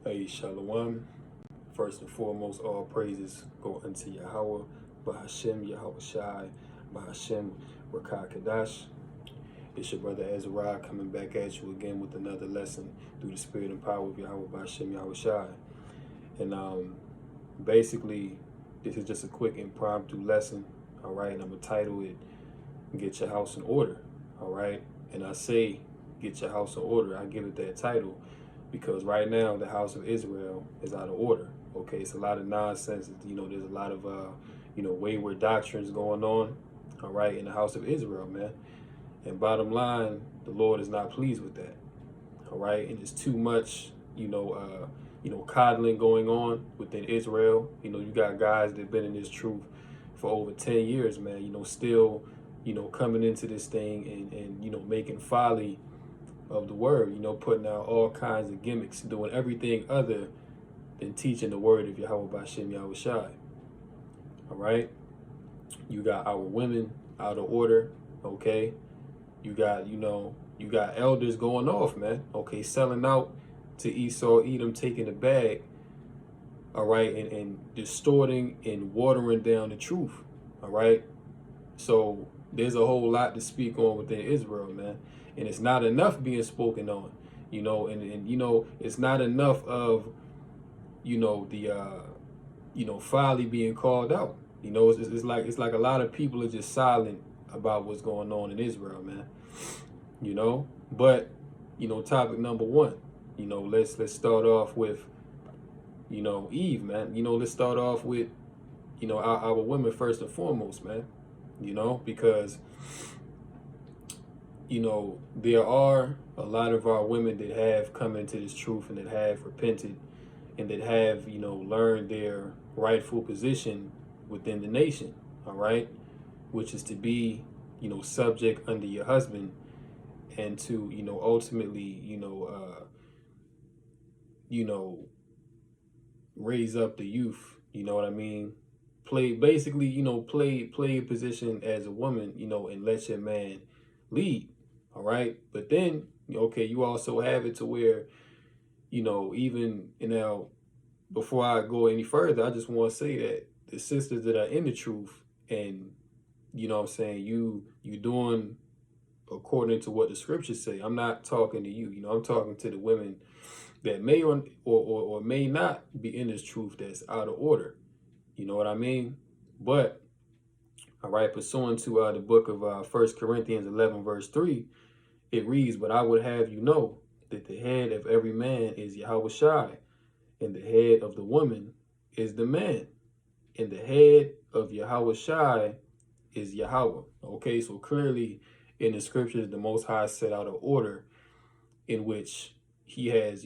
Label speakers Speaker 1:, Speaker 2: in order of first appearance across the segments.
Speaker 1: Hey, Shalom. First and foremost, all praises go unto Yahweh, Bahashem, Yahweh Shai, Bahashem, Rakah Kadash. It's your brother Ezra coming back at you again with another lesson through the spirit and power of Yahweh, Bahashem, Yahweh Shai. And basically, this is just a quick impromptu lesson, all right? And I'm going to title it, Get Your House in Order, all right? And I say, Get Your House in Order. I give it that title because right now the house of Israel is out of order. Okay, it's a lot of nonsense. There's a lot of wayward doctrines going on. All right, in the house of Israel, man. And bottom line, the Lord is not pleased with that. All right, and it's too much, coddling going on within Israel. You got guys that've been in this truth for over 10 years, man. Still, coming into this thing and making folly of the word, putting out all kinds of gimmicks, doing everything other than teaching the word of Yahweh Bashem Yahweh Shai. All right. You got our women out of order. Okay. You got elders going off, man. Okay. Selling out to Esau, Edom, taking the bag. All right. And distorting and watering down the truth. All right. So there's a whole lot to speak on within Israel, man. And it's not enough being spoken on, and it's not enough of, folly being called out. It's like a lot of people are just silent about what's going on in Israel, man. But, topic number one, let's start off with, Eve, man. Let's start off with, our women first and foremost, man. Because there are a lot of our women that have come into this truth and that have repented and that have, learned their rightful position within the nation, all right? Which is to be, subject under your husband and to, ultimately, raise up the youth, you know what I mean? Play a position as a woman, and let your man lead. All right. But then, okay, you also have it to where, even, before I go any further, I just want to say that the sisters that are in the truth and, what I'm saying, you doing according to what the scriptures say. I'm not talking to you, I'm talking to the women that may or may not be in this truth that's out of order. You know what I mean? But, all right, pursuant to the book of 1 Corinthians 11, verse 3, it reads, "But I would have you know that the head of every man is Yahweh Shai, and the head of the woman is the man, and the head of Yahweh Shai is Yahweh." Okay, so clearly in the scriptures, the Most High set out an order in which he has,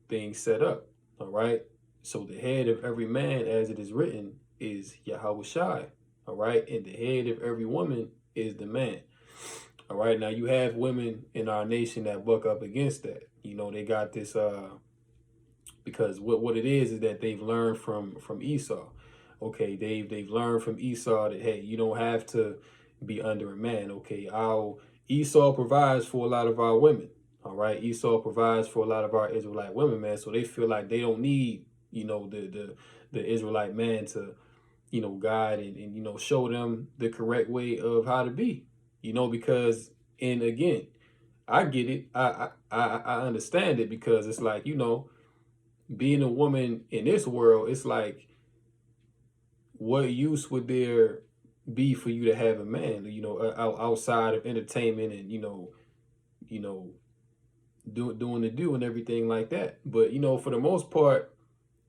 Speaker 1: things set up. All right. So the head of every man, as it is written, is Yahweh Shai. All right. And the head of every woman is the man. All right. Now you have women in our nation that buck up against that. They got this because what it is that they've learned from Esau. Okay, they've learned from Esau that, hey, you don't have to be under a man. Okay, Esau provides for a lot of our women. All right, Esau provides for a lot of our Israelite women, man. So they feel like they don't need, the Israelite man to, guide and show them the correct way of how to be, because, and again, I get it. I understand it because it's like, being a woman in this world, it's like, what use would there be for you to have a man, outside of entertainment and, doing the do and everything like that. But, for the most part,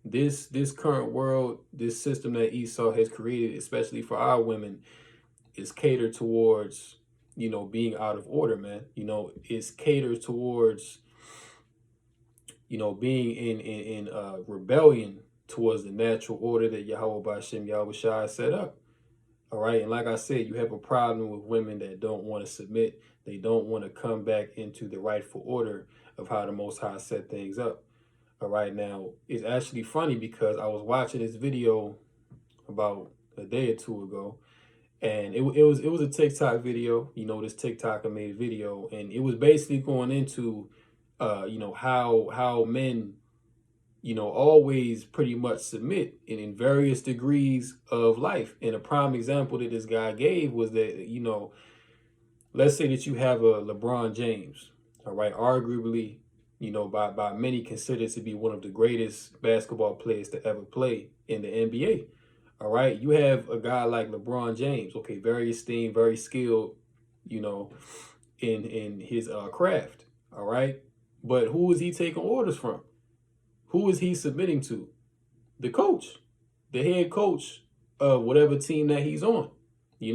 Speaker 1: this current world, this system that Esau has created, especially for our women, is catered towards, being out of order, man. It's catered towards, being in rebellion towards the natural order that Yahweh Bashem Yahweh Shai set up. All right. And like I said, you have a problem with women that don't want to submit. They don't want to come back into the rightful order of how the Most High set things up. All right. Now, it's actually funny because I was watching this video about a day or two ago, and it was a TikTok video. This TikToker made a video, and it was basically going into, how men, always pretty much submit in various degrees of life. And a prime example that this guy gave was that, let's say that you have a LeBron James, all right, arguably, by many considered to be one of the greatest basketball players to ever play in the NBA. All right, you have a guy like LeBron James, okay, very esteemed, very skilled, you know, in his craft. All right, but who is he taking orders from? Who is he submitting to? The coach, the head coach of whatever team that he's on. He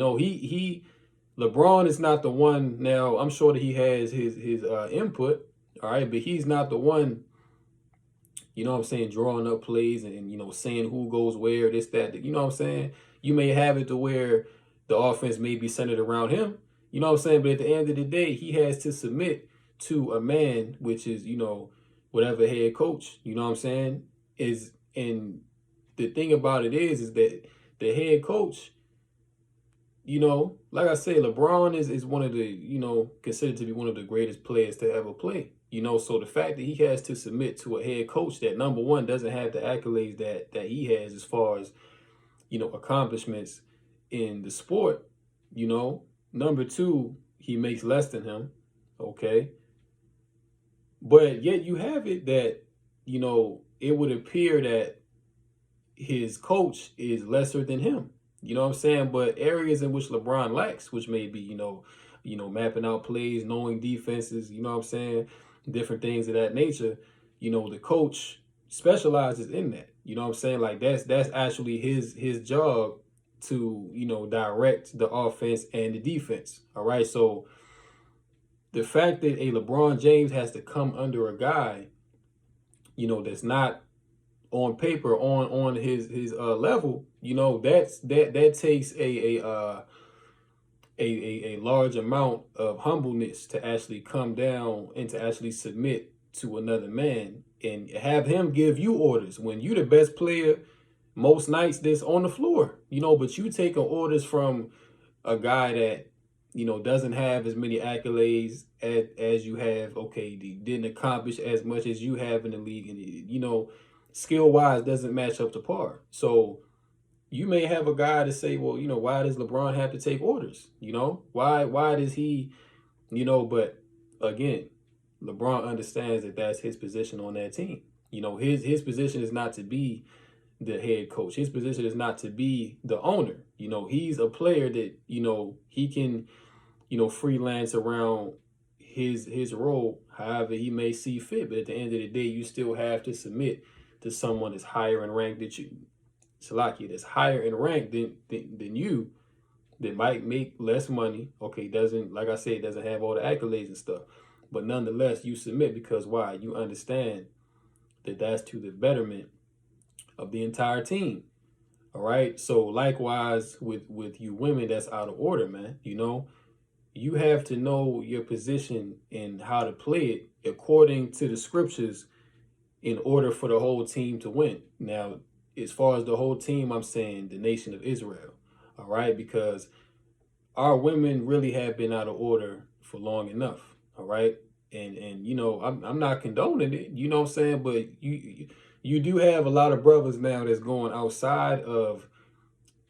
Speaker 1: LeBron is not the one. Now I'm sure that he has his input, all right, but he's not the one. Drawing up plays and saying who goes where, this, that. You know what I'm saying? You may have it to where the offense may be centered around him. You know what I'm saying? But at the end of the day, he has to submit to a man, which is whatever head coach. You know what I'm saying? And the thing about it is that the head coach, like I say, LeBron is one of the, considered to be one of the greatest players to ever play. So the fact that he has to submit to a head coach that, number one, doesn't have the accolades that he has as far as, accomplishments in the sport, number two, he makes less than him. Okay. But yet you have it that, it would appear that his coach is lesser than him. You know what I'm saying? But areas in which LeBron lacks, which may be, mapping out plays, knowing defenses, you know what I'm saying? Different things of that nature, the coach specializes in that. You know what I'm saying? Like that's actually his job to, direct the offense and the defense. All right. So the fact that a LeBron James has to come under a guy, that's not on paper on his level, that takes a large amount of humbleness to actually come down and to actually submit to another man and have him give you orders when you the best player most nights that's on the floor, but you taking orders from a guy that doesn't have as many accolades as you have. Okay, didn't accomplish as much as you have in the league, and skill wise doesn't match up to par. So you may have a guy to say, well, why does LeBron have to take orders? Why does he, but again, LeBron understands that that's his position on that team. His position is not to be the head coach. His position is not to be the owner. He's a player that, he can, freelance around his role however he may see fit. But at the end of the day, you still have to submit to someone that's higher in rank that's higher in rank than you, that might make less money. Okay, doesn't, like I said, doesn't have all the accolades and stuff. But nonetheless, you submit because why? You understand that that's to the betterment of the entire team. All right. So likewise with you women that's out of order, man, you have to know your position and how to play it according to the scriptures in order for the whole team to win. Now, as far as the whole team, I'm saying the nation of Israel. All right. Because our women really have been out of order for long enough. All right. And I'm not condoning it, you know what I'm saying? But you do have a lot of brothers now that's going outside of,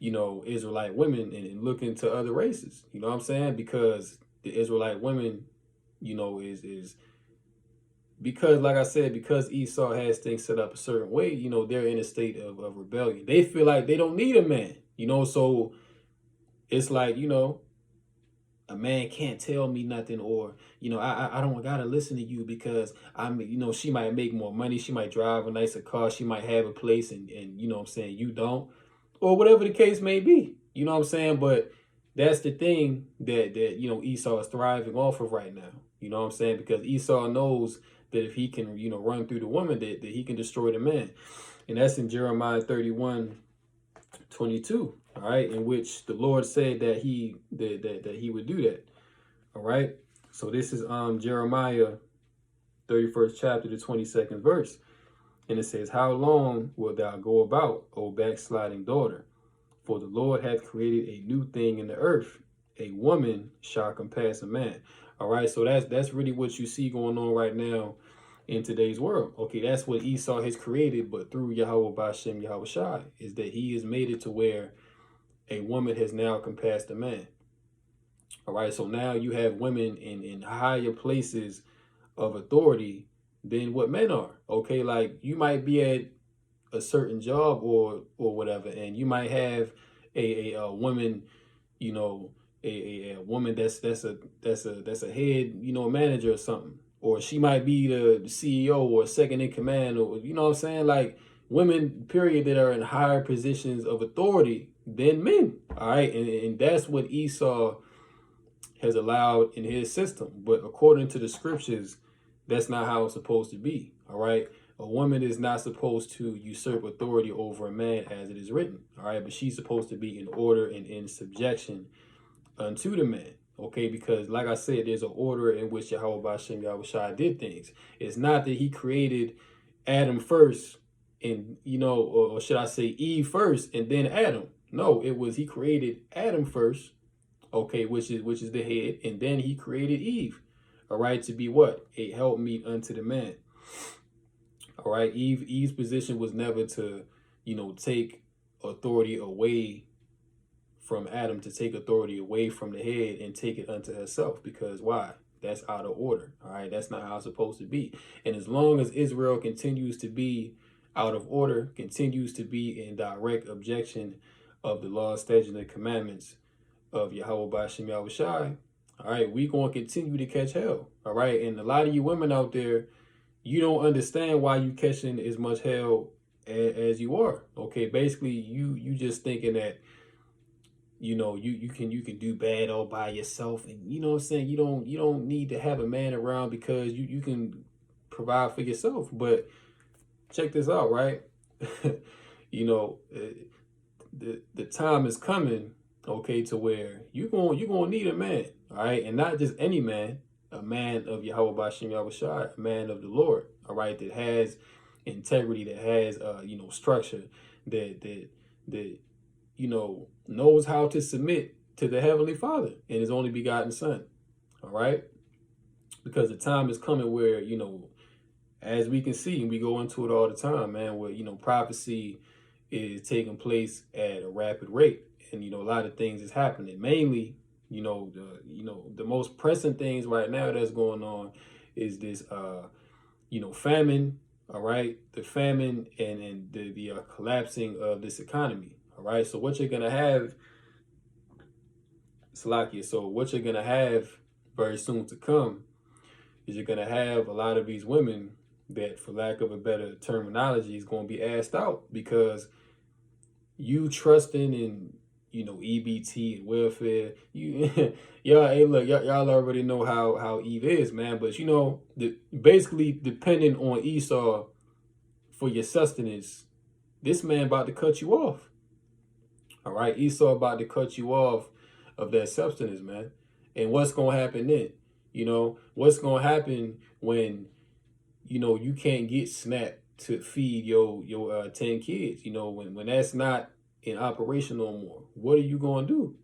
Speaker 1: Israelite women and looking to other races. You know what I'm saying? Because the Israelite women, is because, like I said, because Esau has things set up a certain way, they're in a state of rebellion. They feel like they don't need a man, so it's like, a man can't tell me nothing, or, I don't gotta listen to you because she might make more money. She might drive a nicer car. She might have a place and what I'm saying, you don't, or whatever the case may be, you know what I'm saying? But that's the thing that Esau is thriving off of right now. You know what I'm saying? Because Esau knows that if he can, run through the woman, that he can destroy the man. And that's in Jeremiah 31:22. All right, in which the Lord said that he would do that. All right. So this is Jeremiah 31st chapter, the 22nd verse. And it says, how long wilt thou go about, O backsliding daughter? For the Lord hath created a new thing in the earth. A woman shall compass a man. All right. So that's really what you see going on right now in today's world. Okay, that's what Esau has created, but through Yahweh Bashem Yahweh Shai, is that he has made it to where a woman has now compassed a man. All right, so now you have women in higher places of authority than what men are. Okay, like you might be at a certain job or whatever, and you might have a woman, you know, a woman that's a head, you know, manager or something, or she might be the CEO or second in command, or you know what I'm saying, like women period that are in higher positions of authority than men. All right, and that's what Esau has allowed in his system. But according to the scriptures, that's not how it's supposed to be. All right. A woman is not supposed to usurp authority over a man as it is written. All right. But she's supposed to be in order and in subjection unto the man. Okay. Because like I said, there's an order in which Yahweh Bashem Yahweh Shai did things. It's not that he created Adam first and, you know, or should I say Eve first and then Adam. No, it was he created Adam first, okay, which is the head, and then he created Eve, all right, to be what? A helpmeet unto the man. All right, Eve's position was never to, you know, take authority away from Adam, to take authority away from the head and take it unto herself, because why? That's out of order. All right, that's not how it's supposed to be. And as long as Israel continues to be out of order, continues to be in direct objection of the law, statutes, and commandments of Yahweh Bashem Yahweh Shai, all right, we going to continue to catch hell. All right, and a lot of you women out there, you don't understand why you catching as much hell as you are. Okay, basically you just thinking that, you know, you can do bad all by yourself, and you know what I'm saying, you don't need to have a man around because you can provide for yourself. But check this out, right? You know, the time is coming, okay, to where you're gonna need a man, all right, and not just any man, a man of Yahweh Bashem Yahweh Shai, a man of the Lord, all right, that has integrity, that has you know, structure, that you know, knows how to submit to the Heavenly Father and His only begotten Son, all right, because the time is coming where, you know, as we can see, and we go into it all the time, man, where, you know, prophecy is taking place at a rapid rate, and you know, a lot of things is happening. Mainly, you know, the most pressing things right now that's going on is this you know, famine. All right, the famine and the collapsing of this economy. All right, so what you're gonna have, Salakia, so what you're gonna have very soon to come is you're gonna have a lot of these women that, for lack of a better terminology, is going to be asked out because you trusting in, you know, EBT and welfare. You y'all, hey, look, y'all already know how Eve is, man. But you know, basically depending on Esau for your sustenance, this man about to cut you off. All right, Esau about to cut you off of that substance, man. And what's gonna happen then? You know, what's gonna happen when, you know, you can't get SNAP to feed your 10 kids, you know, when that's not in operation no more? What are you going to do?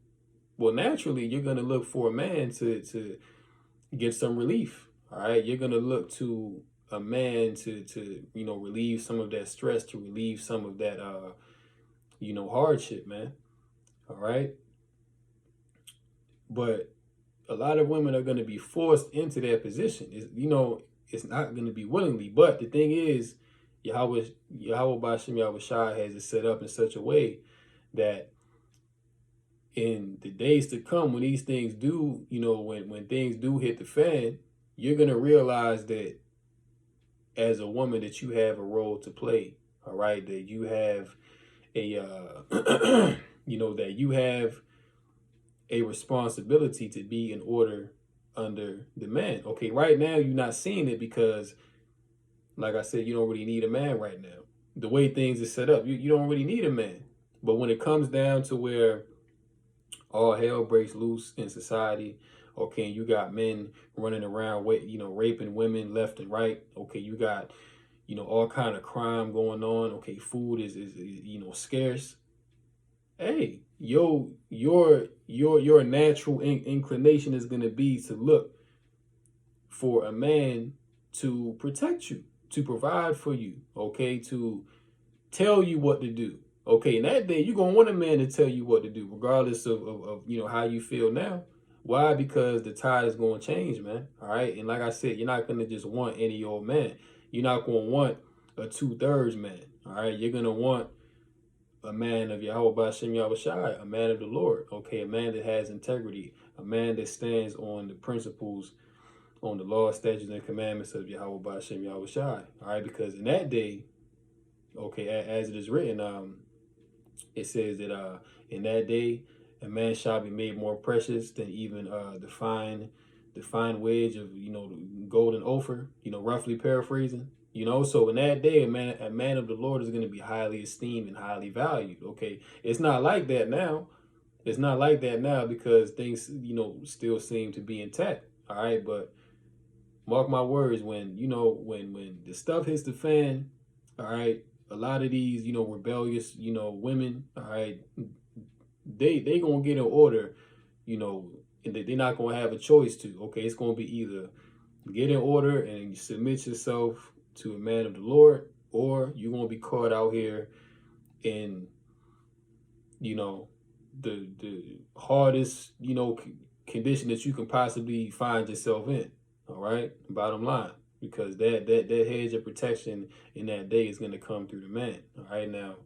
Speaker 1: Well, naturally, you're going to look for a man to get some relief. All right. You're going to look to a man to, you know, relieve some of that stress, to relieve some of that, you know, hardship, man. All right. But a lot of women are going to be forced into that position. You know, it's not going to be willingly. But the thing is, Yahweh Bashem Yahweh Shai has it set up in such a way that in the days to come, when these things do, you know, when things do hit the fan, you're going to realize that as a woman that you have a role to play. All right, that you have a, you know, that you have a responsibility to be in order under the man. Okay, right now you're not seeing it because, like I said, you don't really need a man right now. The way things are set up, you don't really need a man. But when it comes down to where all hell breaks loose in society, okay, you got men running around, you know, raping women left and right. Okay, you got, you know, all kind of crime going on. Okay, food is you know, scarce. Hey, your natural inclination is going to be to look for a man to protect you, to provide for you, okay, to tell you what to do. Okay, in that day, you're gonna want a man to tell you what to do, regardless of you know how you feel now. Why? Because the tide is gonna change, man. All right. And like I said, you're not gonna just want any old man. You're not gonna want a 2/3 man. All right. You're gonna want a man of Yahweh Bashem Yahushai, a man of the Lord. Okay, a man that has integrity, a man that stands on the principles, on the law, statutes, and commandments of Yahweh Bashem Yahushai. All right, because in that day, okay, as it is written, it says that in that day a man shall be made more precious than even the fine wedge of, you know, golden Ophir, you know, roughly paraphrasing. You know, so in that day, a man of the Lord is going to be highly esteemed and highly valued. Okay, it's not like that now. It's not like that now because things, you know, still seem to be intact. All right, but mark my words, when, you know, when the stuff hits the fan, all right, a lot of these, you know, rebellious, you know, women, all right, they gonna get an order, you know, and they're not gonna have a choice to. Okay, it's gonna be either get in order and you submit yourself to a man of the Lord, or you're gonna be caught out here in, you know, the hardest, you know, condition that you can possibly find yourself in. All right, bottom line, because that hedge of protection in that day is gonna come through the man. All right, now,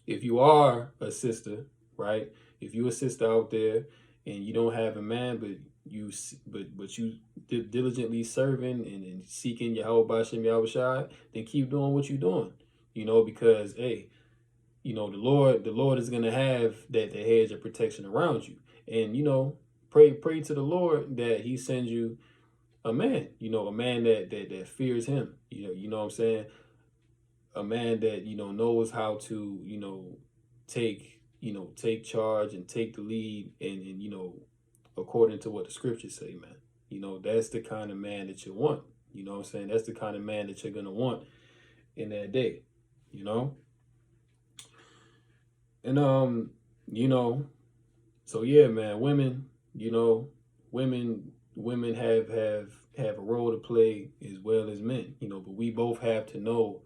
Speaker 1: if you are a sister, right? If you're a sister out there and you don't have a man, but you diligently serving and seeking Yahweh Bashem Yahushai, then keep doing what you're doing. You know, because hey, you know, the Lord is gonna have that the hedge of protection around you. And you know, pray to the Lord that He sends you a man, you know, a man that fears Him. You know what I'm saying? A man that, you know, knows how to, you know, take charge and take the lead, and you know, according to what the scriptures say, man. You know, that's the kind of man that you want. You know what I'm saying? That's the kind of man that you're gonna want in that day, you know? And you know, so yeah, man, women, you know, women have a role to play as well as men, you know, but we both have to know,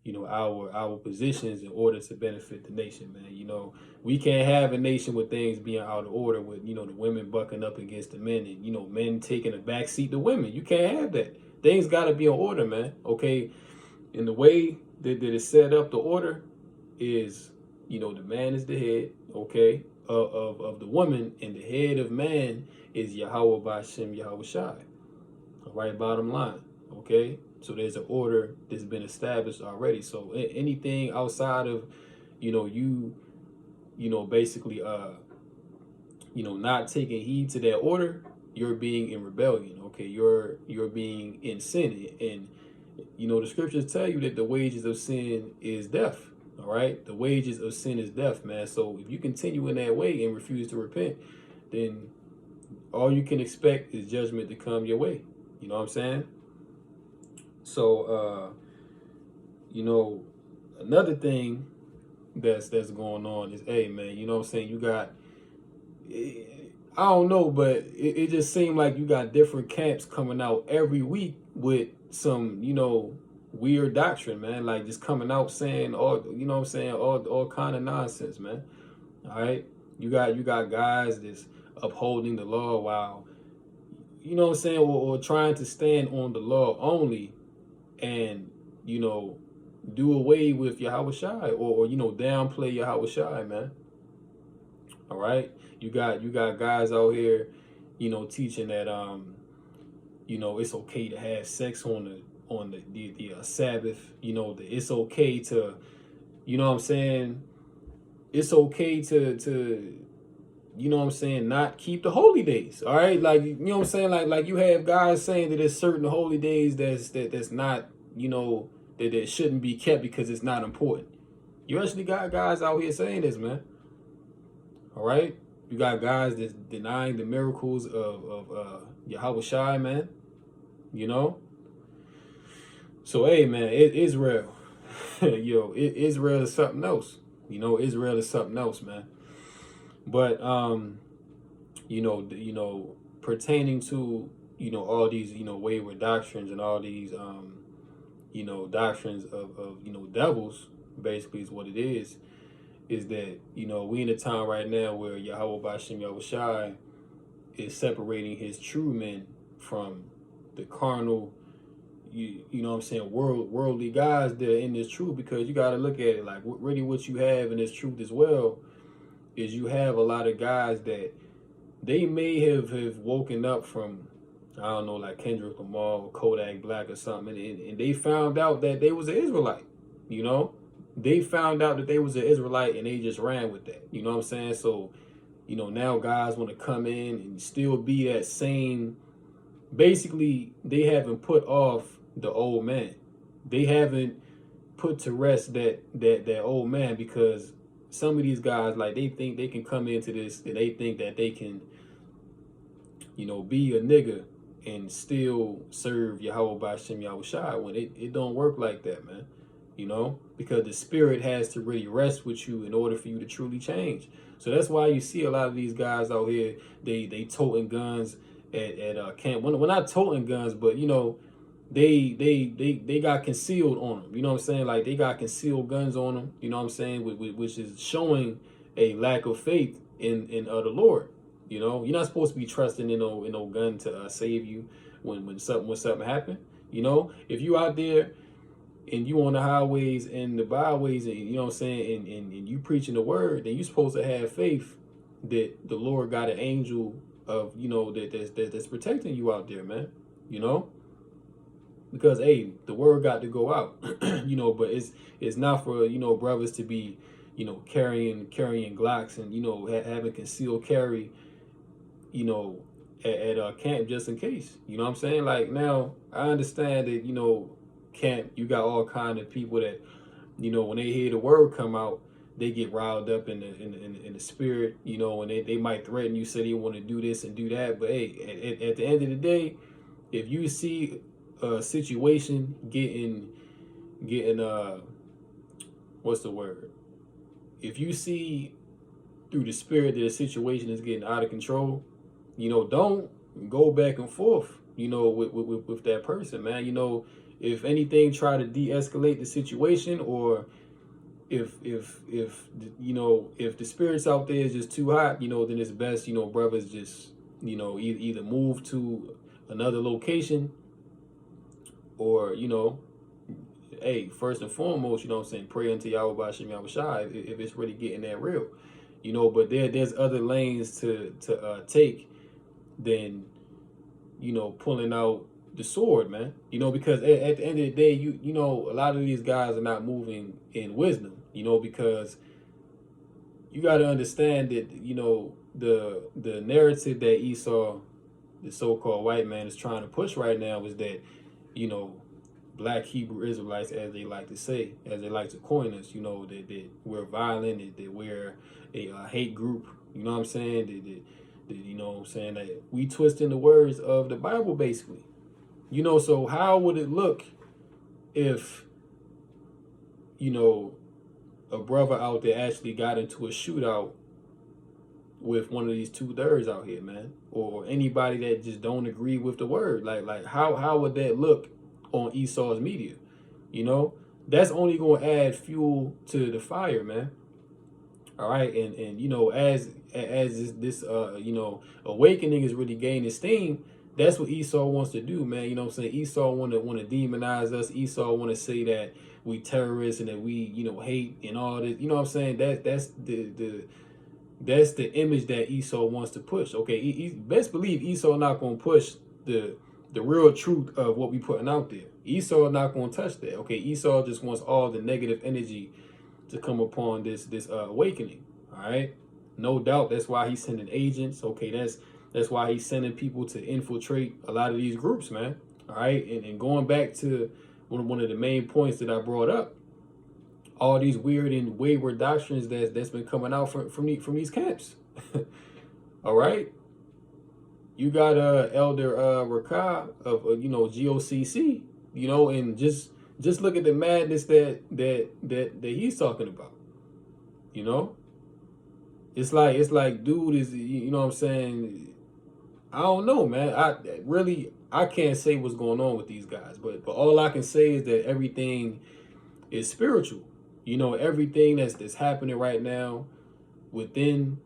Speaker 1: you know, our positions in order to benefit the nation, man. You know, we can't have a nation with things being out of order, with, you know, the women bucking up against the men, and, you know, men taking a back seat to women. You can't have that. Things got to be in order, man. Okay, and the way that it's set up, the order is, you know, the man is the head, okay, of the woman, and the head of man is Yahweh Bashem Yahushai. All right, bottom line, okay. So there's an order that's been established already. So anything outside of, you know, you know, basically, you know, not taking heed to that order, you're being in rebellion. Okay, you're being in sin, and you know the scriptures tell you that the wages of sin is death. All right, the wages of sin is death, man. So if you continue in that way and refuse to repent, then all you can expect is judgment to come your way. You know what I'm saying? So, you know, another thing that's going on is, hey, man, you know what I'm saying? You got, I don't know, but it just seemed like you got different camps coming out every week with some, you know, weird doctrine, man. Like just coming out saying all, you know what I'm saying, all kind of nonsense, man. All right, you got guys that's upholding the law while, you know what I'm saying, or trying to stand on the law only, and, you know, do away with Yahweh Shai, or you know, downplay Yahweh Shai, man. All right, you got guys out here, you know, teaching that you know, it's okay to have sex on the Sabbath. You know, it's okay to, you know what I'm saying, it's okay to you know what I'm saying, not keep the holy days. All right, like, you know what I'm saying, like you have guys saying that there's certain holy days that's not, you know, that shouldn't be kept because it's not important. You actually got guys out here saying this, man. All right, you got guys that's denying the miracles of Yahweh Shai, man. You know, so hey, man, Israel, yo, Israel is something else. You know, Israel is something else, man. But you know, pertaining to, all these, wayward doctrines and all these, doctrines of devils, basically is what it is that, we in a time right now where Yahweh Bashem Yahushai is separating his true men from the carnal, you know what I'm saying, worldly guys that are in this truth. Because you got to look at it like, really what you have in this truth as well is you have a lot of guys that they may have woken up from, I don't know, like Kendrick Lamar or Kodak Black or something, and they found out that they was an Israelite, they found out that they was an Israelite and they just ran with that, you know what I'm saying? So, now guys want to come in and still be that same, basically they haven't put off the old man. They haven't put to rest that old man, because some of these guys, like, they think they can come into this and they think that they can, be a nigga and still serve Yahweh Bashem Yahushai, when it don't work like that, man. Because the spirit has to really rest with you in order for you to truly change. So that's why you see a lot of these guys out here, they toting guns at camp. Well, not toting guns, but they got concealed on them. You know what I'm saying? Like, they got concealed guns on them. You know what I'm saying? Which is showing a lack of faith in the Lord. You're not supposed to be trusting in no gun to save you when something happen. If you out there and you on the highways and the byways, and you know what I'm saying, and you preaching the word, then you supposed to have faith that the Lord got an angel of, that's protecting you out there, man. Because hey, the word got to go out. But it's not for brothers to be carrying Glocks and having concealed carry at camp just in case. You know what I'm saying? Like, now I understand that camp, you got all kind of people that when they hear the word come out, they get riled up in the spirit, and they might threaten you, say they want to do this and do that. But hey, at the end of the day, if you see a situation getting what's the word? If you see through the spirit that a situation is getting out of control, don't go back and forth, with that person, man. If anything, try to de-escalate the situation, or if the spirits out there is just too hot, then it's best, brothers just, either move to another location, or, hey, first and foremost, pray unto Yahweh Bashem Yahushai if it's really getting that real, but there's other lanes to take than, pulling out the sword, man. Because at the end of the day, a lot of these guys are not moving in wisdom, because you got to understand that, the narrative that Esau, the so-called white man, is trying to push right now is that, black Hebrew Israelites, as they like to say, as they like to coin us, that we're violent, that we're a hate group, you know what I'm saying? That we twisting the words of the Bible, basically. So how would it look if, a brother out there actually got into a shootout with one of these 2/3 out here, man, or anybody that just don't agree with the word? Like how would that look on Esau's media? That's only going to add fuel to the fire, man. All right, and as this awakening is really gaining steam, that's what Esau wants to do, man. Esau want to demonize us. Esau want to say that we terrorists and that we hate and all this. You know what I'm saying? That's the image that Esau wants to push. Okay, best believe Esau not gonna push the real truth of what we putting out there. Esau not gonna touch that. Okay, Esau just wants all the negative energy to come upon this awakening. All right, no doubt that's why he's sending agents. Okay, that's why he's sending people to infiltrate a lot of these groups, man. All right, and going back to one of the main points that I brought up, all these weird and wayward doctrines that's been coming out from these camps. All right, you got Elder Rakah of GOCC, and just look at the madness that he's talking about. It's like dude is, what I'm saying, I don't know, man. I can't say what's going on with these guys, but all I can say is that everything is spiritual. You know, everything that's happening right now within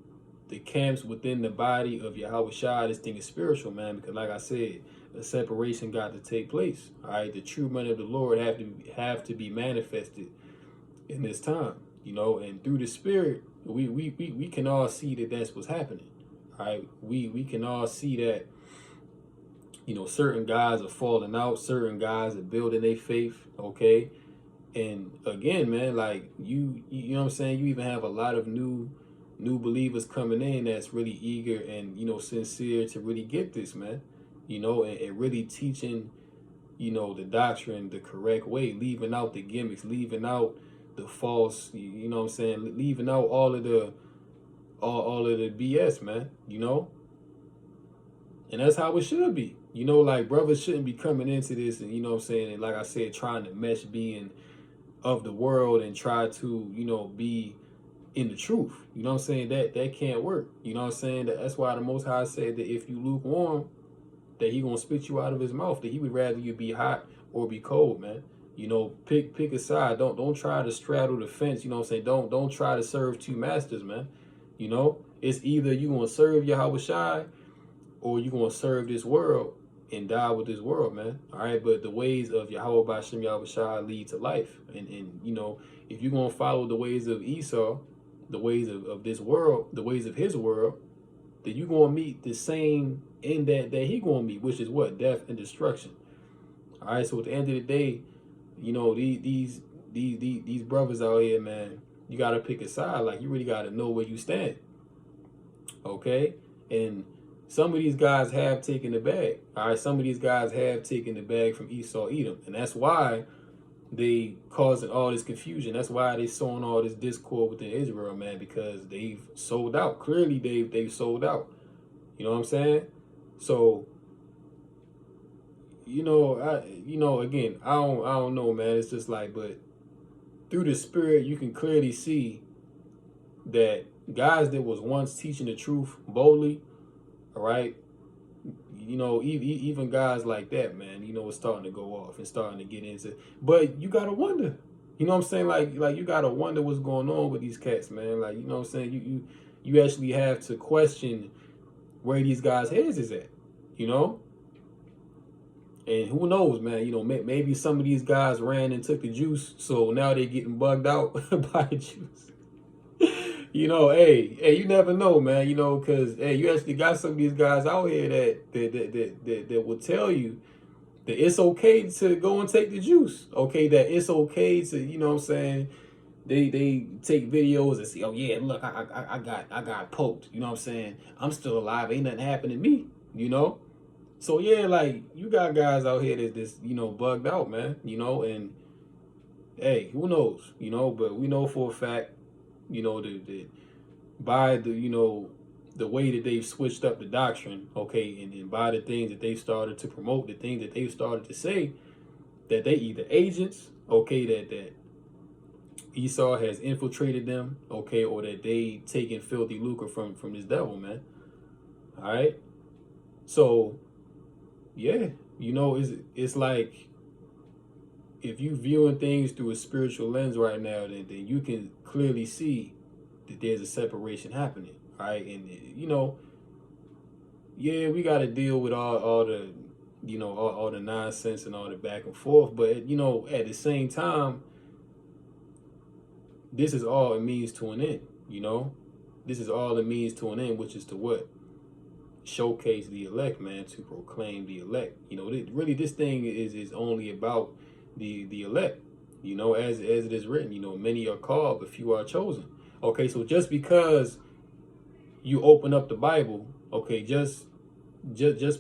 Speaker 1: the camps, within the body of Yahweh Shai, this thing is spiritual, man. Because like I said, a separation got to take place. All right, the true men of the Lord have to be manifested in this time. You know, and through the Spirit, we can all see that that's what's happening. All right, we can all see that, you know, certain guys are falling out, certain guys are building their faith, okay? And again, man, like you know what I'm saying, you even have a lot of new believers coming in that's really eager and, you know, sincere to really get this, man. You know, and really teaching, you know, the doctrine the correct way, leaving out the gimmicks, leaving out the false, you know what I'm saying, leaving out all of the BS, man, you know? And that's how it should be. You know, like brothers shouldn't be coming into this and, you know what I'm saying, and like I said, trying to mesh being of the world and try to, you know, be in the truth. You know what I'm saying? That can't work. You know what I'm saying? That's why the Most High said that if you lukewarm, that he gonna spit you out of his mouth, that he would rather you be hot or be cold, man. You know, pick a side. Don't try to straddle the fence, you know what I'm saying? Don't try to serve two masters, man. You know, it's either you gonna serve Yahweh Shai or you gonna serve this world and die with this world, man. All right, but the ways of Yahweh Bashem Yahweh Shai lead to life. And you know, if you're gonna follow the ways of Esau, the ways of this world, the ways of his world, then you're gonna meet the same end that he gonna meet, which is what? Death and destruction. All right, so at the end of the day, you know, these brothers out here, man, you gotta pick a side. Like, you really gotta know where you stand. Okay? And some of these guys have taken the bag. All right, some of these guys have taken the bag from Esau Edom. And that's why they causing all this confusion. That's why they sowing all this discord within Israel, man, because they've sold out. Clearly they've sold out. You know what I'm saying? So, you know, again, I don't know, man. It's just like, but through the Spirit, you can clearly see that guys that was once teaching the truth boldly, all right, you know, even guys like that, man, you know, it's starting to go off and starting to get into. But you gotta wonder, you know what I'm saying? Like you gotta wonder what's going on with these cats, man. Like, you know what I'm saying? You actually have to question where these guys' heads is at, you know. And who knows, man? You know, maybe some of these guys ran and took the juice, so now they're getting bugged out by the juice. You know, hey, you never know, man. You know, because hey, you actually got some of these guys out here that will tell you that it's okay to go and take the juice. Okay, that it's okay to, you know what I'm saying? They take videos and say, oh yeah, look, I got poked. You know what I'm saying? I'm still alive. Ain't nothing happened to me. You know. So yeah, like you got guys out here that's you know bugged out, man. You know, and hey, who knows? You know, but we know for a fact, you know, by the, you know, the way that they've switched up the doctrine, okay, and by the things that they've started to promote, the things that they've started to say, that they either agents, okay, that Esau has infiltrated them, okay, or that they taking filthy lucre from this devil, man. All right, so yeah, you know, it's like if you viewing things through a spiritual lens right now, then you can clearly see that there's a separation happening, right? And you know, yeah, we got to deal with all the, you know, all the nonsense and all the back and forth, but you know, at the same time, this is all it means to an end. You know, this is all it means to an end, which is to what? Showcase the elect, man, to proclaim the elect. You know, really, this thing is only about the elect. You know, as it is written, you know, many are called, but few are chosen. Okay, so just because you open up the Bible, okay, just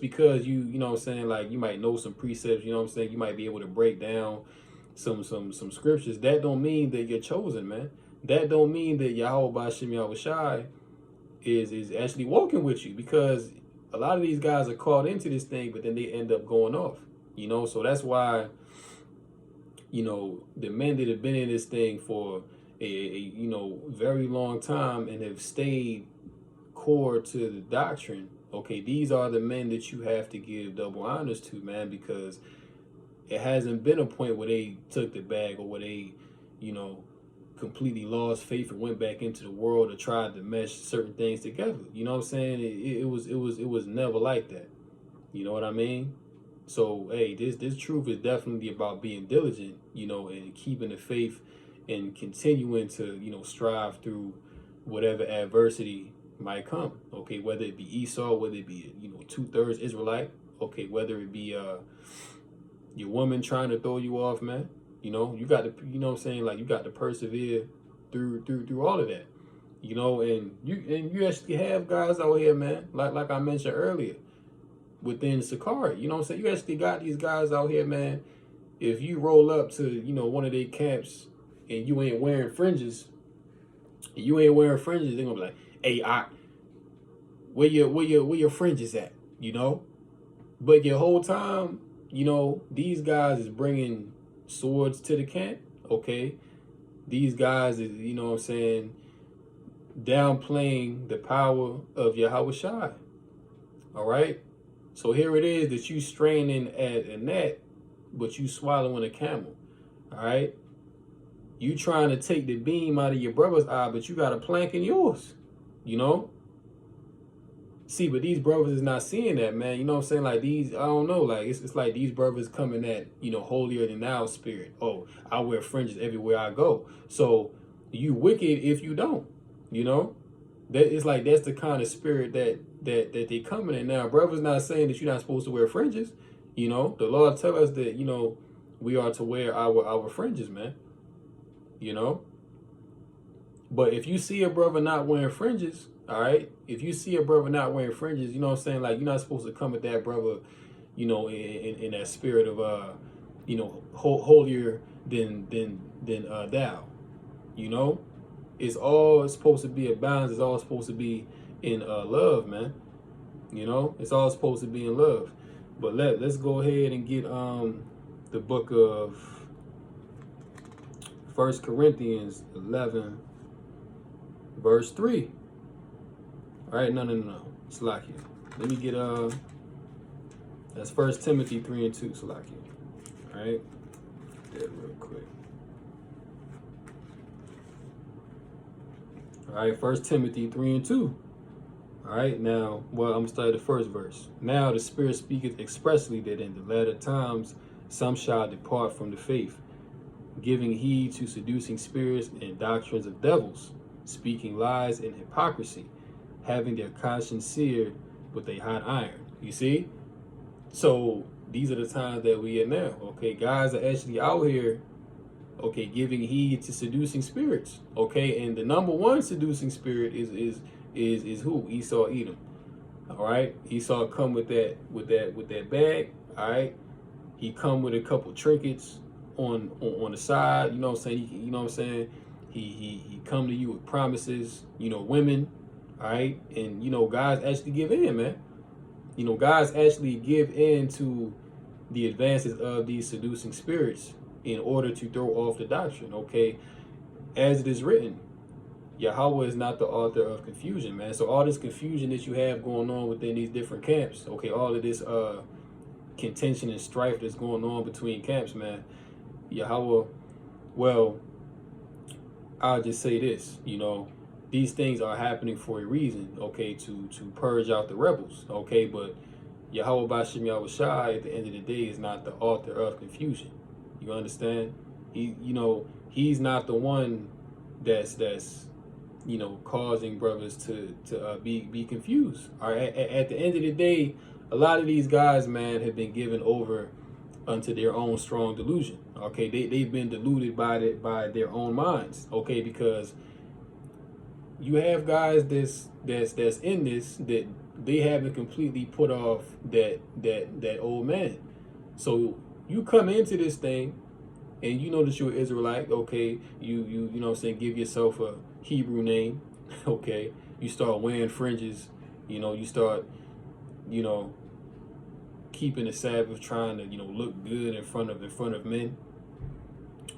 Speaker 1: because you know what I'm saying, like you might know some precepts, you know what I'm saying, you might be able to break down some scriptures, that don't mean that you're chosen, man. That don't mean that Yahweh Ba'ashem Yahweh Shai is actually walking with you, because a lot of these guys are caught into this thing, but then they end up going off, you know. So that's why, you know, the men that have been in this thing for a you know very long time and have stayed core to the doctrine, Okay, these are the men that you have to give double honors to, man, because it hasn't been a point where they took the bag or where they, you know, completely lost faith and went back into the world or tried to mesh certain things together. You know what I'm saying? It was never like that. You know what I mean? So hey, this truth is definitely about being diligent, you know, and keeping the faith and continuing to, you know, strive through whatever adversity might come. Okay, whether it be Esau, whether it be, you know, 2/3 Israelite, okay, whether it be your woman trying to throw you off, man. You know, you got to, you know what I'm saying, like you got to persevere through all of that. You know, and you actually have guys out here, man, like I mentioned earlier, within Sakari. You know what I'm saying? You actually got these guys out here, man. If you roll up to, you know, one of their camps and you ain't wearing fringes, they're gonna be like, hey, where your fringes at? You know? But your whole time, you know, these guys is bringing swords to the camp, okay? These guys is, you know what I'm saying, downplaying the power of Yahweh Shai, all right? So here it is that you straining at a gnat, but you swallowing a camel, all right? You trying to take the beam out of your brother's eye, but you got a plank in yours, you know? See, but these brothers is not seeing that, man. You know what I'm saying? Like these, I don't know, like it's like these brothers coming at, you know, holier than thou spirit. Oh, I wear fringes everywhere I go. So you wicked if you don't, you know? That it's like that's the kind of spirit that they coming in. Now, brothers not saying that you're not supposed to wear fringes. You know, the Lord tell us that, you know, we are to wear our fringes, man. You know? But if you see a brother not wearing fringes, all right, if you see a brother not wearing fringes, you know what I'm saying? Like, you're not supposed to come at that brother, you know, in that spirit of, you know, holier than thou, you know? It's all supposed to be a balance. It's all supposed to be in love, man. You know, it's all supposed to be in love. But let's go ahead and get the book of 1 Corinthians 11, verse 3. All right, no. Salakia. Let me get that's 1 Timothy 3 and 2, Salakia. All right, that real quick. All right, 1 Timothy 3 and 2. All right, now, well, I'm going to start the first verse. Now the Spirit speaketh expressly that in the latter times some shall depart from the faith, giving heed to seducing spirits and doctrines of devils, speaking lies and hypocrisy, having their conscience seared with a hot iron. You see? So these are the times that we are now. Okay, guys are actually out here, okay, giving heed to seducing spirits. Okay, and the number one seducing spirit is who? Esau Edom. All right, Esau come with that bag. All right, he come with a couple trinkets on the side. You know what I'm saying? You know what I'm saying? He come to you with promises. You know, women. All right, and you know, guys actually give in, man. You know, guys actually give in to the advances of these seducing spirits in order to throw off the doctrine. Okay, as it is written, Yahweh is not the author of confusion, man. So all this confusion that you have going on within these different camps, okay, all of this contention and strife that's going on between camps, man. Yahweh, well, I'll just say this, you know, these things are happening for a reason, okay, to purge out the rebels, okay, but Yahweh Bashem Yahweh Shai at the end of the day is not the author of confusion. You understand? You know, he's not the one that's you know, causing brothers to be confused. All right. At the end of the day, a lot of these guys, man, have been given over unto their own strong delusion. Okay, they've been deluded by their own minds. Okay, because you have guys that's in this that they haven't completely put off that old man. So you come into this thing and you know that you're an Israelite. Okay, you know what I'm saying, give yourself a Hebrew name. Okay, you start wearing fringes. You know, you start, you know, keeping the Sabbath, trying to, you know, look good in front of men.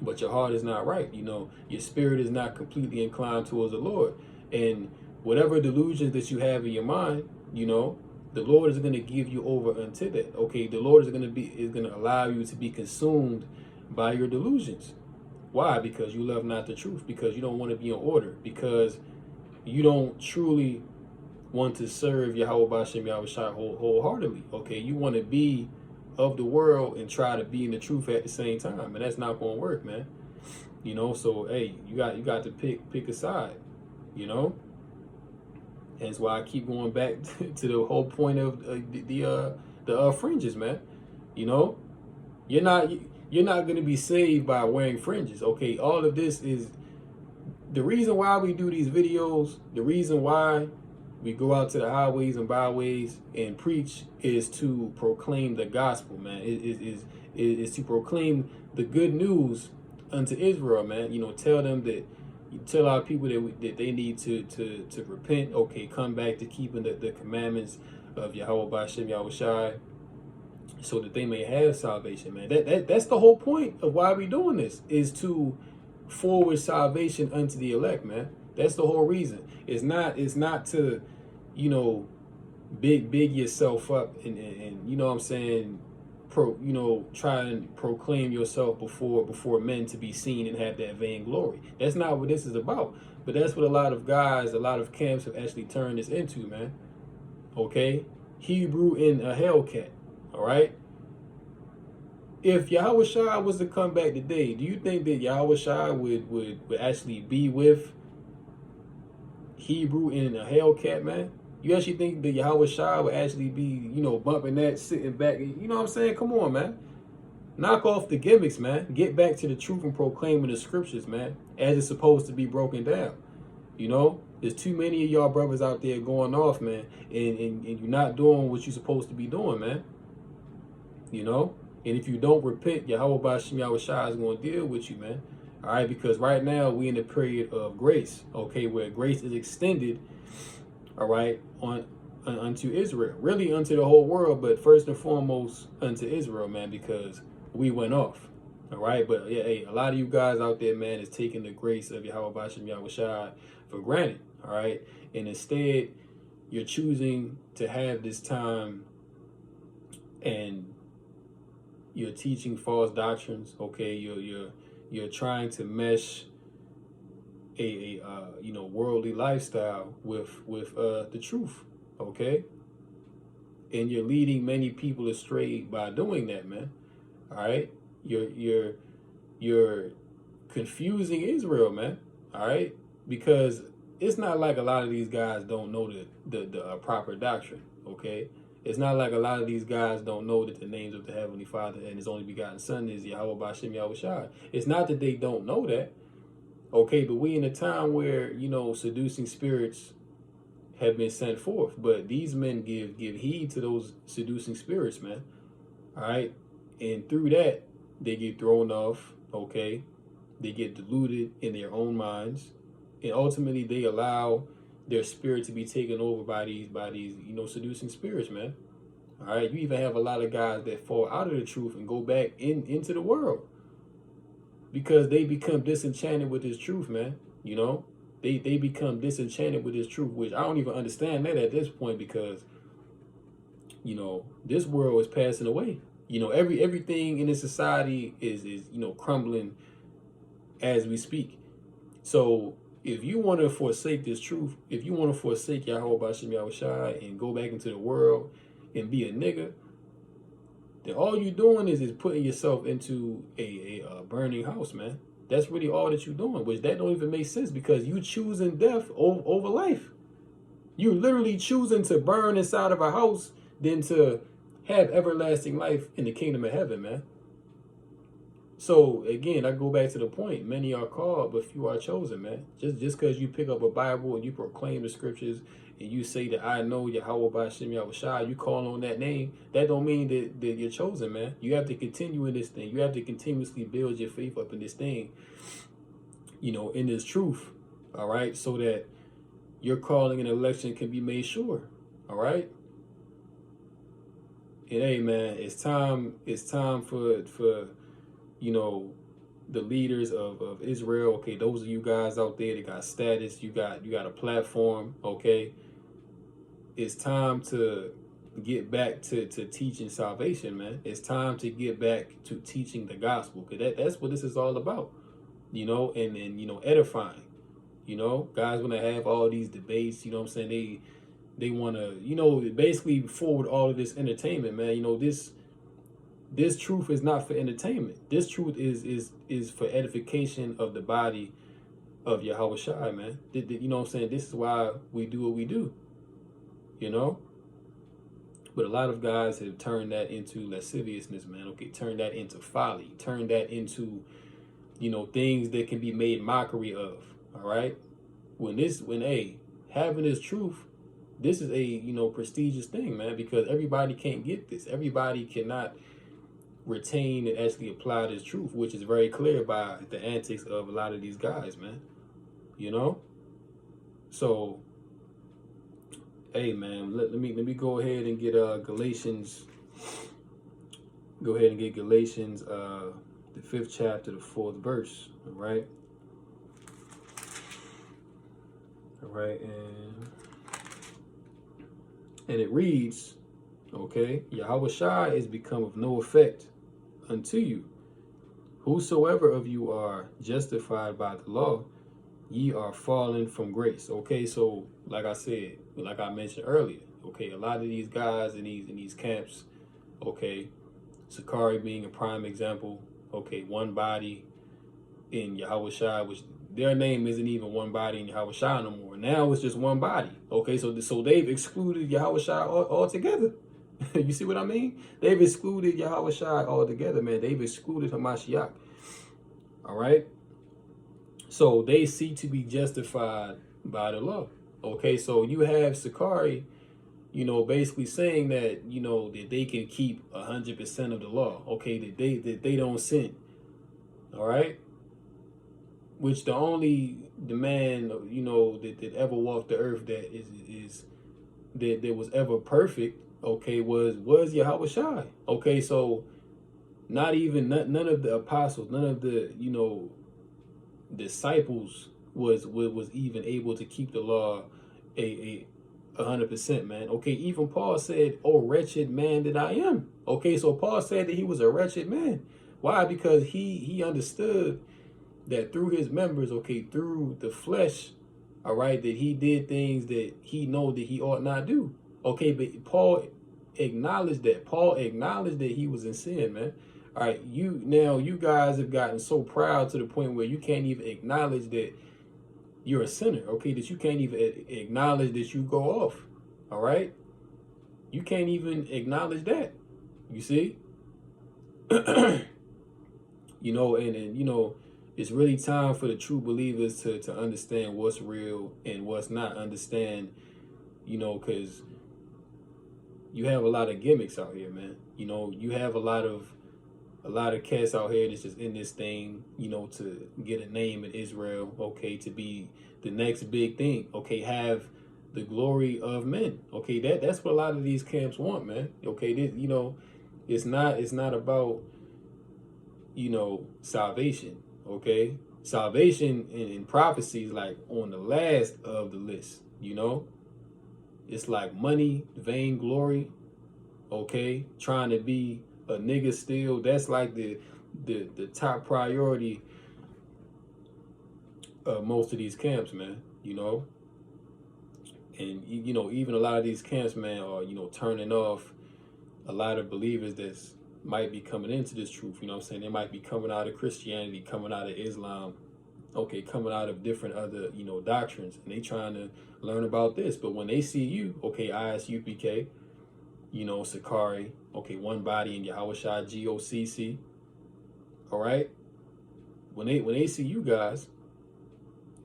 Speaker 1: But your heart is not right. You know, your spirit is not completely inclined towards the Lord. And whatever delusions that you have in your mind, you know, the Lord is going to give you over unto that. Okay, the Lord is going to allow you to be consumed by your delusions. Why? Because you love not the truth, because you don't want to be in order, because you don't truly want to serve Yahweh Bashem Yahushua wholeheartedly. Okay, you want to be of the world and try to be in the truth at the same time, and that's not going to work, man. You know, so hey, you got to pick a side. You know, that's why I keep going back to the whole point of the fringes, man. You know, you're not going to be saved by wearing fringes. Okay, all of this is the reason why we do these videos. The reason why we go out to the highways and byways and preach is to proclaim the gospel, man. It is to proclaim the good news unto Israel, man. You know, tell them that, you tell our people that they need to repent. Okay, come back to keeping the commandments of Yahweh Bashem Yahushai, so that they may have salvation, man. That's the whole point of why we're doing this, is to forward salvation unto the elect, man. That's the whole reason. It's not to, you know, big yourself up and you know what I'm saying, try and proclaim yourself before men to be seen and have that vain glory. That's not what this is about. But that's what a lot of guys, a lot of camps have actually turned this into, man. Okay? Hebrew in a Hellcat. All right? If Yahweh Shai was to come back today, do you think that Yahweh Shai would actually be with Hebrew in a Hellcat, man? You actually think that Yahweh Shai would actually be, you know, bumping that, sitting back? You know what I'm saying? Come on, man. Knock off the gimmicks, man. Get back to the truth and proclaiming the scriptures, man, as it's supposed to be broken down. You know, there's too many of y'all brothers out there going off, man, and you're not doing what you're supposed to be doing, man. You know? And if you don't repent, Yahweh Bashem Yahushua is going to deal with you, man. All right? Because right now we in a period of grace, okay, where grace is extended, all right, unto Israel, really unto the whole world, but first and foremost unto Israel, man, because we went off. All right? But yeah, hey, a lot of you guys out there, man, is taking the grace of Yahweh Bashem Yahushua for granted. All right? And instead, you're choosing to have this time and you're teaching false doctrines. Okay, you're trying to mesh a you know, worldly lifestyle with the truth. Okay, and you're leading many people astray by doing that, man. All right, you're confusing Israel, man. All right, because it's not like a lot of these guys don't know the proper doctrine. Okay. It's not like a lot of these guys don't know that the names of the Heavenly Father and His only begotten Son is Yahweh Bashem Yahushua. It's not that they don't know that. Okay, but we in a time where, you know, seducing spirits have been sent forth. But these men give heed to those seducing spirits, man. All right? And through that, they get thrown off, okay? They get deluded in their own minds. And ultimately, they allow their spirit to be taken over by these, you know, seducing spirits, man. All right, you even have a lot of guys that fall out of the truth and go back into the world because they become disenchanted with this truth, man. You know, they become disenchanted with this truth, which I don't even understand that at this point, because, you know, this world is passing away. You know, everything in this society is you know, crumbling as we speak. So if you want to forsake this truth, if you want to forsake Yahweh Bashem Yahushua and go back into the world and be a nigga, then all you're doing is putting yourself into a burning house, man. That's really all that you're doing, which that don't even make sense, because you choosing death over life. You're literally choosing to burn inside of a house than to have everlasting life in the kingdom of heaven, man. So again, I go back to the point. Many are called, but few are chosen, man. Just because you pick up a Bible and you proclaim the scriptures and you say that I know Yahweh Bashem Yahushua, you call on that name, that don't mean that you're chosen, man. You have to continue in this thing. You have to continuously build your faith up in this thing, you know, in this truth, all right, so that your calling and election can be made sure, all right? And hey, man, it's time for you know, the leaders of Israel. Okay, those of you guys out there that got status, you got a platform, okay? It's time to get back to teaching salvation, man. It's time to get back to teaching the gospel, because that's what this is all about, and edifying. Guys want to have all these debates, what I'm saying? They want to, basically forward all of this entertainment, man. This truth is not for entertainment. This truth is for edification of the body of Yahweh Shai, man. You know what I'm saying? This is why we do what we do, But a lot of guys have turned that into lasciviousness, man. Okay, turn that into folly. Turn that into, things that can be made mockery of. All right? When having this truth, this is a, prestigious thing, man, because everybody can't get this. Everybody cannot retain and actually apply this truth, which is very clear by the antics of a lot of these guys, man. So, hey, man, let me go ahead and get Galatians. Go ahead and get Galatians, the 5th chapter, the 4th verse. All right. All right, and it reads, okay, Yahweh Shai is become of no effect unto you. Whosoever of you are justified by the law, ye are fallen from grace. Okay, so like I said, like I mentioned earlier, okay, a lot of these guys in these camps, okay, Sakari being a prime example, okay, one body in Yahweh Shai, which their name isn't even one body in Yahweh Shai no more. Now it's just one body. Okay, so they've excluded Yahweh Shai altogether. You see what I mean? They've excluded Yahweh Shai altogether, man. They've excluded Hamashiach. All right? So they seek to be justified by the law. Okay, so you have Sakari, basically saying that, that they can keep 100% of the law. Okay, that they don't sin. All right? Which the only man, that ever walked the earth that was ever perfect, okay, was Yahweh Shai. Okay, so not even none of the apostles, none of the disciples was even able to keep the law 100%, man. Okay, even Paul said, "Oh, wretched man that I am." Okay, so Paul said that he was a wretched man. Why? Because he understood that through his members, okay, through the flesh, all right, that he did things that he know that he ought not do. Okay, but Paul acknowledged that. Paul acknowledged that he was in sin, man. All right, you guys have gotten so proud to the point where you can't even acknowledge that you're a sinner, okay, that you can't even acknowledge that you go off, all right? You can't even acknowledge that, you see? And it's really time for the true believers to understand what's real and what's not. Understand, because you have a lot of gimmicks out here, man. You have a lot of cats out here that's just in this thing, to get a name in Israel, okay, to be the next big thing, okay, have the glory of men, okay. That's what a lot of these camps want, man. Okay, it's not about salvation. Okay, salvation in prophecy is like on the last of the list. It's like money, vainglory, okay, trying to be a nigga still. That's like the top priority of most of these camps, man. And even a lot of these camps, man, are turning off a lot of believers that's might be coming into this truth. You know what I'm saying? They might be coming out of Christianity, coming out of Islam, okay, coming out of different other, doctrines, and they trying to learn about this. But when they see you, okay, ISUPK, Sakari, okay, one body in Yahweh Shai, GOCC, all right? When they see you guys,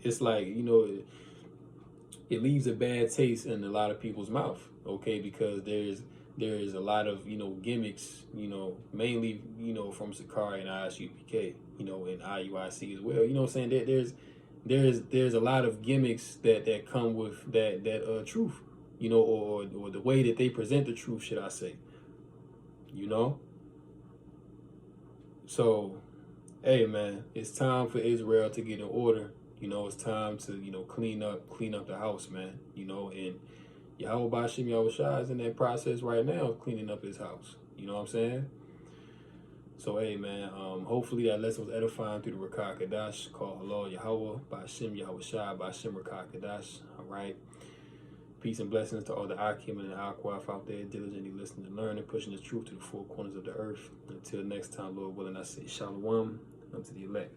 Speaker 1: it's like, it leaves a bad taste in a lot of people's mouth, okay, because there's a lot of gimmicks, mainly from Sakari and ISUPK, and IUIC as well. You know what I'm saying? There's a lot of gimmicks that come with that truth, or the way that they present the truth, should I say? So, hey, man, it's time for Israel to get in order. It's time to clean up the house, man. And Yahweh Bashim Yahushua is in that process right now, cleaning up his house. You know what I'm saying? So, hey, man, hopefully that lesson was edifying through the Rakah Kadash, called Halal Yahweh, Bashim Yahushua, Bashim Rakah Kadash. All right. Peace and blessings to all the Akim and the Akwaf out there, diligently listening and learning, pushing the truth to the four corners of the earth. Until next time, Lord willing, I say Shalom unto the elect.